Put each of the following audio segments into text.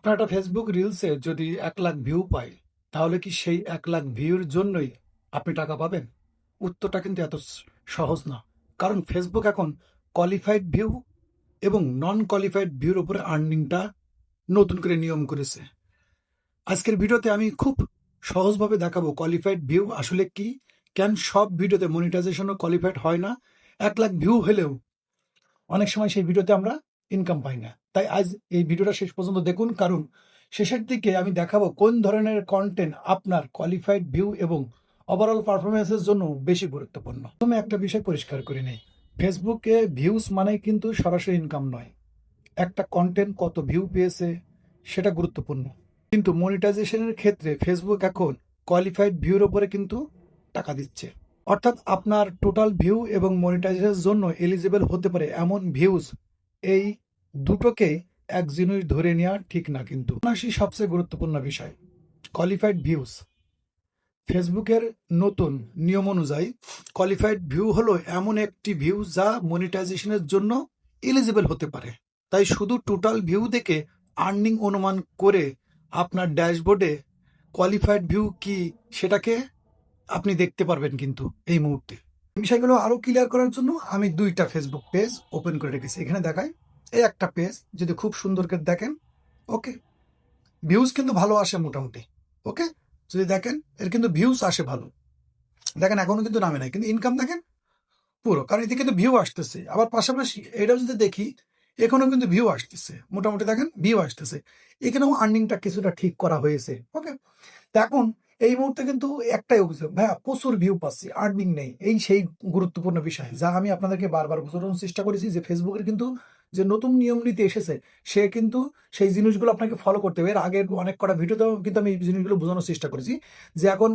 আপনার একটা ফেসবুক রিলসে যদি 1,00,000 ভিউ পায়, তাহলে কি সেই 1,00,000 ভিউর জন্যই আপনি টাকা পাবেন? উত্তরটা কিন্তু এত সহজ না। কারণ ফেসবুক এখন কোয়ালিফাইড ভিউ এবং নন কোয়ালিফাইড ভিউর উপরে আর্নিংটা নতুন করে নিয়ম করেছে। আজকের ভিডিওতে আমি খুব সহজভাবে দেখাবো কোয়ালিফাইড ভিউ আসলে কি, কেন সব ভিডিওতে মনিটাইজেশনও কোয়ালিফাইড হয় না, 1,00,000 ভিউ হলেও অনেক সময় সেই ভিডিওতে আমরা ইনকাম পাই না। তাই আজ এই ভিডিওটা শেষ পর্যন্ত দেখুন, কারণ শেষের দিকে আমি দেখাবো কোন ধরনের কন্টেন্ট আপনার কোয়ালিফাইড ভিউ এবং ওভারঅল পারফরমেন্সের জন্য বেশি গুরুত্বপূর্ণ। প্রথমে একটা বিষয় পরিষ্কার করে নেই, ফেসবুকে ভিউজ মানে কিন্তু সরাসরি ইনকাম নয়। একটা কন্টেন্ট কত ভিউ পেয়েছে সেটা গুরুত্বপূর্ণ, কিন্তু মনিটাইজেশনের ক্ষেত্রে ফেসবুক এখন কোয়ালিফাইড ভিউর উপরে কিন্তু টাকা দিচ্ছে। অর্থাৎ আপনার টোটাল ভিউ এবং মনিটাইজেশনের জন্য এলিজিবল হতে পারে এমন ভিউজ, এই দুটোকে এক জিনিস ধরে নেওয়া ঠিক না। কিন্তু আসি সবচেয়ে গুরুত্বপূর্ণ বিষয়, কোয়ালিফাইড ভিউজ। ফেসবুকের নতুন নিয়ম অনুযায়ী কোয়ালিফাইড ভিউ হলো এমন একটি ভিউ যা মনিটাইজেশনের জন্য এলিজিবল হতে পারে। তাই শুধু টোটাল ভিউ দেখে আর্নিং অনুমান করে আপনার ড্যাশবোর্ডে কোয়ালিফাইড ভিউ কি সেটাকে আপনি দেখতে পারবেন কিন্তু এই মুহূর্তে। বিষয়গুলো আরো ক্লিয়ার করার জন্য আমি দুইটা ফেসবুক পেজ ওপেন করে রেখেছি, এখানে দেখাই। এই একটা পেজ যদি খুব সুন্দর করে দেখেন, ওকে, ভিউজ কিন্তু ভালো আসে মোটামুটি। ওকে, যদি দেখেন এর কিন্তু ভিউজ আসে ভালো। দেখেন এখনো কিন্তু নামে নাই, কিন্তু ইনকাম দেখেন পুরো, কারণ এতে কিন্তু ভিউ আসতেছে। আবার পাশাপাশি এটাও যদি দেখি, এখানেও কিন্তু ভিউ আসতেছে, মোটামুটি দেখেন ভিউ আসতেছে। এখানেও আর্নিংটা কিছুটা ঠিক করা হয়েছে। ওকে, তো এখন এই মুহূর্তে কিন্তু একটাই অভিযোগ, ভাইয়া প্রচুর ভিউ পাচ্ছি, আর্নিং নেই। এই সেই গুরুত্বপূর্ণ বিষয় যা আমি আপনাদেরকে বারবার বোঝানোর চেষ্টা করেছি, যে ফেসবুকের কিন্তু যে নতুন নিয়ম নীতি এসেছে, সে কিন্তু সেই জিনিসগুলো আপনাকে ফলো করতে হবে। এর আগের অনেক কটা ভিডিওতেও কিন্তু আমি এই জিনিসগুলো বোঝানোর চেষ্টা করেছি, যে এখন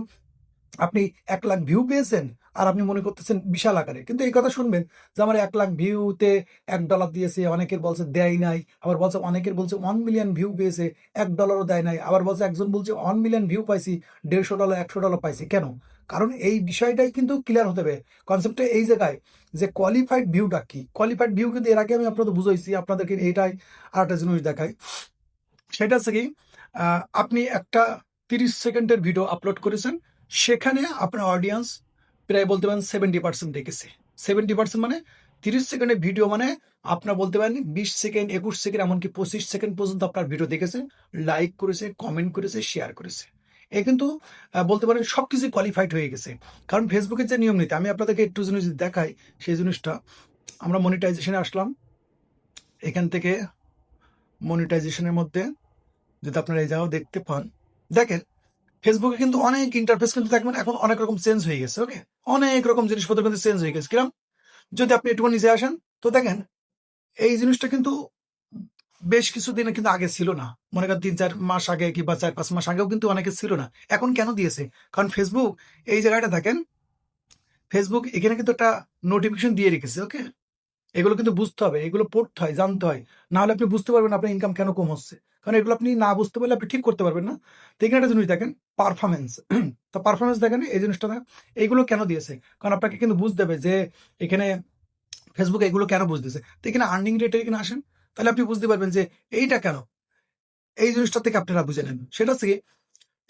আপনি 1,00,000 ভিউ পেয়েছেন আর আপনি মনে করতেছেন বিশাল আকারে, কিন্তু এই কথা শুনবেন যে আমার 1,00,000 ভিউতে $1 দিয়েছে, অনেকের বলছে দেয় নাই, আবার বলছে অনেকের বলছে 1 মিলিয়ন ভিউ পেয়েছে, $1 দেয় নাই, আবার বলছে একজন বলছে 1 মিলিয়ন ভিউ পাইছি, $150 $100 পাইছি। কেন? কারণ এই বিষয়টাই কিন্তু ক্লিয়ার হতে হবে। কনসেপ্টটা এই জায়গায় যে কোয়ালিফাইড ভিউটা কি। কোয়ালিফাইড ভিউ কিন্তু এর আগে আমি আপনাদের বুঝাইছি, আপনাদেরকে এইটাই আর একটা জিনিস দেখাই। সেটা হচ্ছে কি, আপনি একটা 30 সেকেন্ডের ভিডিও আপলোড করেছেন, সেখানে আপনার অডিয়েন্স প্রায় বলতে পারেন 70% দেখেছে। 70% মানে 30 সেকেন্ডের ভিডিও, মানে আপনার বলতে পারেন 20 সেকেন্ড, 21 সেকেন্ড, এমনকি 25 সেকেন্ড পর্যন্ত আপনার ভিডিও দেখেছে, লাইক করেছে, কমেন্ট করেছে, শেয়ার করেছে। এ কিন্তু বলতে পারেন সবকিছু কোয়ালিফাইড হয়ে গেছে। কারণ ফেসবুকের যে নিয়ম নীতি, আমি আপনাদেরকে একটু জিনিস দেখাই। সেই জিনিসটা, আমরা মনিটাইজেশনে আসলাম, এখান থেকে মনিটাইজেশনের মধ্যে যদি আপনারা এই জায়গাও দেখতে পান, দেখেন ফেসবুকে কিন্তু অনেক ইন্টারফেস কিন্তু দেখবেন এখন অনেক রকম চেঞ্জ হয়ে গেছে। ওকে, অনেক রকম জিনিসপত্র কিন্তু চেঞ্জ হয়ে গেছে। কিরকম? যদি আপনি একটু নিচে আসেন, তো দেখেন এই জিনিসটা কিন্তু বেশ কিছুদিনে কিন্তু আগে ছিল না। মনে করেন 3-4 মাস আগে কিংবা 4-5 মাস আগেও কিন্তু অনেকে ছিল না। এখন কেন দিয়েছে? কারণ ফেসবুক এই জায়গাটা দেখেন, ফেসবুক এখানে কিন্তু একটা নোটিফিকেশন দিয়ে রেখেছে। ওকে, এগুলো কিন্তু বুঝতে হবে, এগুলো পড়তে হয়, জানতে হয়। না হলে আপনি বুঝতে পারবেন আপনার ইনকাম কেন কম হচ্ছে। কারণ এগুলো আপনি না বুঝতে পারলে আপনি ঠিক করতে পারবেন না। তো এখানে একটা জিনিস দেখেন, পারফরমেন্স। তো পারফরমেন্স দেখেন, এই জিনিসটা এইগুলো কেন দিয়েছে? কারণ আপনাকে কিন্তু বুঝতে হবে যে এখানে ফেসবুক এগুলো কেন বুঝতেছে। তো এখানে আর্নিং রেটে এখানে আসেন, তাহলে আপনি বুঝতে পারবেন যে এইটা কেন। এই জিনিসটা থেকে আপনারা বুঝে নেন। সেটা হচ্ছে কি,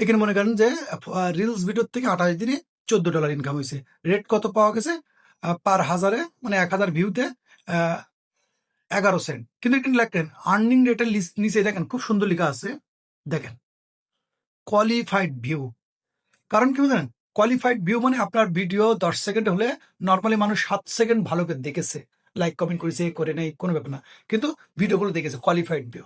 এখানে মনে করেন যে রিলস ভিডিওর থেকে 28 দিনে $14 ইনকাম হয়েছে। রেট কত পাওয়া গেছে? পার হাজারে, মানে 1,000 ভিউতে 11 সেন্ট। কিন্তু এখানে লেখেন আর্নিং রেটের নিচে দেখেন খুব সুন্দর লেখা আছে, দেখেন কোয়ালিফাইড ভিউ। কারণ কি জানেন, কোয়ালিফাইড ভিউ মানে আপনার ভিডিও 10 সেকেন্ড হলে নর্মালি মানুষ 7 সেকেন্ড ভালো করে দেখেছে, লাইক কমেন্ট করেছে, করে নেই, কোনো ব্যাপার না, কিন্তু ভিডিওগুলো দেখেছে কোয়ালিফাইড ভিউ।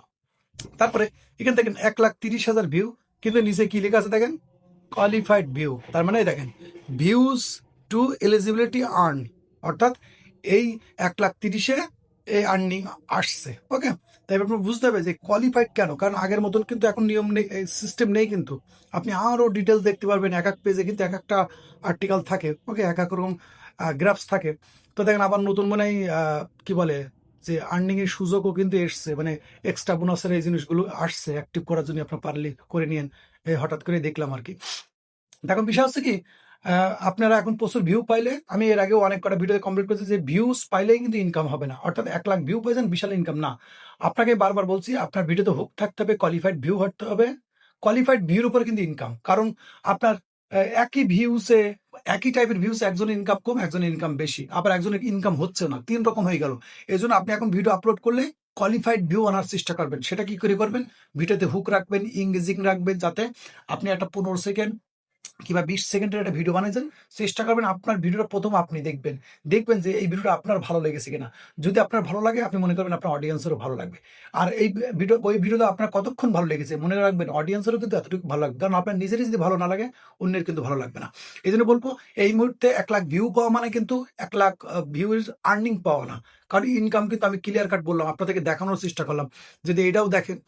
তারপরে এখানে দেখেন 1,30,000 ভিউ, কিন্তু নিচে কি লেখা আছে দেখেন, কোয়ালিফাইড ভিউ। তার মানে দেখেন ভিউজ টু এলিজিবিলিটি আর্ন, অর্থাৎ এই 1,30,000-এ এই আর্নিং আসছে। ওকে, তাই আপনার বুঝতে হবে যে কোয়ালিফাইড কেন। কারণ আগের মতন কিন্তু এখন নিয়ম নেই, সিস্টেম নেই, কিন্তু আপনি আরও ডিটেলস দেখতে পারবেন। এক এক পেজে কিন্তু এক একটা আর্টিকেল থাকে। ওকে, এক এক রকম গ্রাফস থাকে। তো দেখেন আবার নতুন মনে হয় কি বলে যে আর্নিং এর সুযোগও কিন্তু এসছে, মানে এক্সট্রা বোনাসের এই জিনিসগুলো আসছে অ্যাক্টিভ করার জন্য। আপনার পারলে করে নিয়েন, হঠাৎ করে দেখলাম আর কি। দেখুন বিষয় হচ্ছে কি, আপনারা এখন প্রচুর ভিউ পাইলে, আমি এর আগেও অনেক কটা ভিডিওতে কমপ্লিট করেছি যে ভিউজ পাইলেই কিন্তু ইনকাম হবে না, অর্থাৎ 1 লাখ ভিউ পাইছেন বিশাল ইনকাম না। আপনাকে বারবার বলছি আপনার ভিডিওতে হুক থাকতে হবে, কোয়ালিফাইড ভিউ হতে হবে। কোয়ালিফাইড ভিউর উপরে কিন্তু ইনকাম, কারণ আপনার একই ভিউসে, একই টাইপের ভিউস একজনের ইনকাম কম, একজনের ইনকাম বেশি, আবার একজনের ইনকাম হচ্ছে না, 3 রকম হয়ে গেল। এই জন্য আপনি এখন ভিডিও আপলোড করলে কোয়ালিফাইড ভিউ আনার চেষ্টা করবেন। সেটা কি করে করবেন? ভিডিওতে হুক রাখবেন, ইংগেজিং রাখবেন, যাতে আপনি একটা 15 সেকেন্ড কিংবা 20 সেকেন্ডের একটা ভিডিও বানাইছেন, চেষ্টা করবেন আপনার ভিডিওটা প্রথম আপনি দেখবেন। দেখবেন যে এই ভিডিওটা আপনার ভালো লেগেছে কিনা। যদি আপনার ভালো লাগে, আপনি মনে করবেন আপনার অডিয়েন্সেরও ভালো লাগবে। আর এই ওই ভিডিওটা আপনার কতক্ষণ ভালো লেগেছে মনে রাখবেন, অডিয়েন্সেরও কিন্তু এতটুকু ভালো লাগবে। কারণ আপনার নিজেরই যদি ভালো না লাগে, অন্যের কিন্তু ভালো লাগবে না। এই জন্য বলবো, এই মুহূর্তে 1 লাখ ভিউ পাওয়া মানে কিন্তু 1 লাখ ভিউর আর্নিং পাওয়া না। কারণ ইনকাম কিন্তু আমি ক্লিয়ার কাট বললাম, আপনাদেরকে দেখানোর চেষ্টা করলাম। যদি এটাও দেখেন,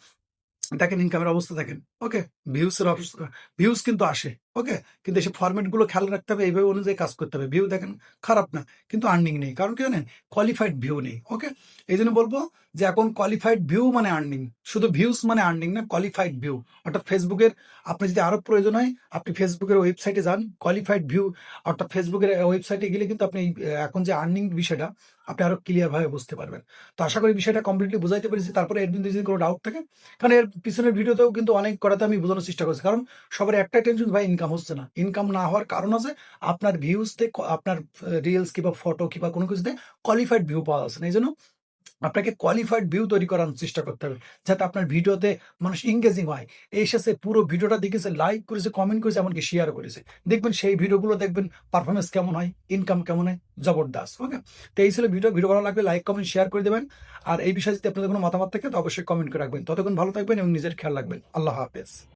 দেখেন ইনকামের অবস্থা দেখেন, ওকে? ভিউসের অবস্থা, ভিউজ কিন্তু আসে, ওকে? কিন্তু সেই ফরম্যাট গুলো খেয়াল রাখতে হবে, এইভাবে অনুযায়ী কাজ করতে হবে। ভিউ দেখেন খারাপ না, কিন্তু আর্নিং নেই। কারণ কি জানেন? কোয়ালিফাইড ভিউ নেই, ওকে? এই জন্য বলবো যে এখন কোয়ালিফাইড ভিউ মানে আর্নিং, শুধু ভিউজ মানে আর্নিং না, কোয়ালিফাইড ভিউ। অর্থাৎ ফেসবুকের, আপনি যদি আরো প্রয়োজন হয়, আপনি ফেসবুকের ওয়েবসাইটে যান, কোয়ালিফাইড ভিউ, অর্থাৎ ফেসবুকের ওয়েবসাইটে গেলে কিন্তু আপনি এখন যে আর্নিং বিষয়টা আপনি আরো ক্লিয়ার ভাবে বুঝতে পারবেন। তো আশা করি বিষয়টা কমপ্লিটলি বুঝাইতে পেরেছি। তারপরে এর যদি কোনো ডাউট থাকে, কারণ এর পিছনের ভিডিওতেও কিন্তু অনেক করাতে আমি বোঝানোর চেষ্টা করছি। কারণ সবার একটাই টেনশন, ভাই ইনকাম হচ্ছে না। ইনকাম না হওয়ার কারণ আছে আপনার ভিউজতে, আপনার রিলস কিংবা ফটো কিংবা কোনো কিছুতে কোয়ালিফাইড ভিউ পাওয়া যাচ্ছে না। এই জন্য আপনাকে কোয়ালিফাইড ভিউ তৈরি করার চেষ্টা করতে হবে, যাতে আপনার ভিডিওতে মানুষ ইংগেজিং হয়। এসেছে, পুরো ভিডিওটা দেখেছে, লাইক করেছে, কমেন্ট করেছে, এমনকি শেয়ার করেছে। দেখবেন সেই ভিডিওগুলো দেখবেন পারফরমেন্স কেমন হয়, ইনকাম কেমন হয়, জবরদস্ত, ওকে? তো এই ছিল ভিডিও। ভিডিও ভালো লাগলে লাইক, কমেন্ট, শেয়ার করে দেবেন। আর এই বিষয়ে যদি আপনাদের কোনো মতামত থাকে, তো অবশ্যই কমেন্ট করে রাখবেন। ততক্ষণ ভালো থাকবেন এবং নিজের খেয়াল রাখবেন। আল্লাহ হাফেজ।